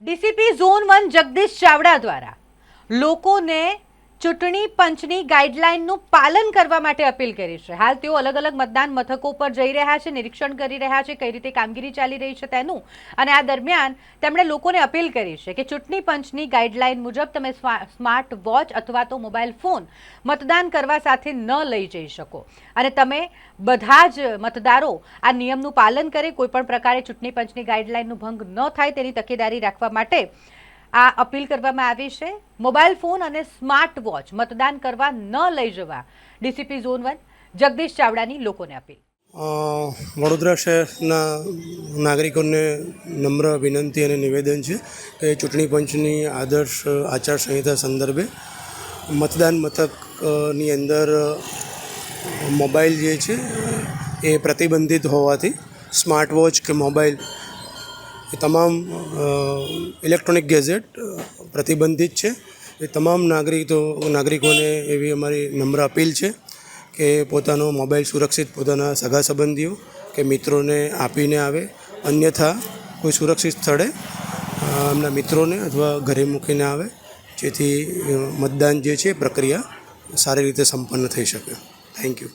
DCP zone 1 Jagdish Chavda દ્વારા લોકોને ચૂંટણી પંચની ગાઈડલાઈનનું પાલન કરવા માટે અપીલ કરી છે। હાલ તેઓ અલગ અલગ મતદાન મથકો પર જઈ રહ્યા છે, નિરીક્ષણ કરી રહ્યા છે કઈ રીતે કામગીરી ચાલી રહી છે તેનું, અને આ દરમિયાન તેમણે લોકોને અપીલ કરી છે કે ચૂંટણી પંચની ગાઈડલાઈન મુજબ તમે સ્માર્ટ વોચ અથવા તો મોબાઈલ ફોન મતદાન કરવા સાથે ન લઈ જઈ શકો, અને તમે બધા જ મતદારો આ નિયમનું પાલન કરે, કોઈ પણ પ્રકારે ચૂંટણી પંચની ગાઈડલાઈનનું ભંગ ન થાય તેની તકેદારી રાખવા માટે આ અપીલ કરવામાં આવી છે। મોબાઈલ ફોન અને સ્માર્ટ વોચ મતદાન કરવા ન લઈ જવા ડીસીપી ઝોન 1 જગદીશ ચાવડાની લોકોને અપીલ। વડોદરા શહેરના નાગરિકોને નમ્ર વિનંતી અને નિવેદન છે કે ચૂંટણી પંચની આદર્શ આચારસંહિતા સંદર્ભે મતદાન મથકની અંદર મોબાઈલ જે છે એ પ્રતિબંધિત હોવાથી સ્માર્ટ વોચ કે મોબાઈલ એ તમામ ઇલેક્ટ્રોનિક ગેજેટ પ્રતિબંધિત છે। એ તમામ નાગરિકોને એવી અમારી નમ્ર અપીલ છે કે પોતાનો મોબાઈલ સુરક્ષિત પોતાના સગા સંબંધીઓ કે મિત્રોને આપીને આવે, અન્યથા કોઈ સુરક્ષિત સ્થળે એમના મિત્રોને અથવા ઘરે મૂકીને આવે, જેથી મતદાન જે છે પ્રક્રિયા સારી રીતે સંપન્ન થઈ શકે। Thank you.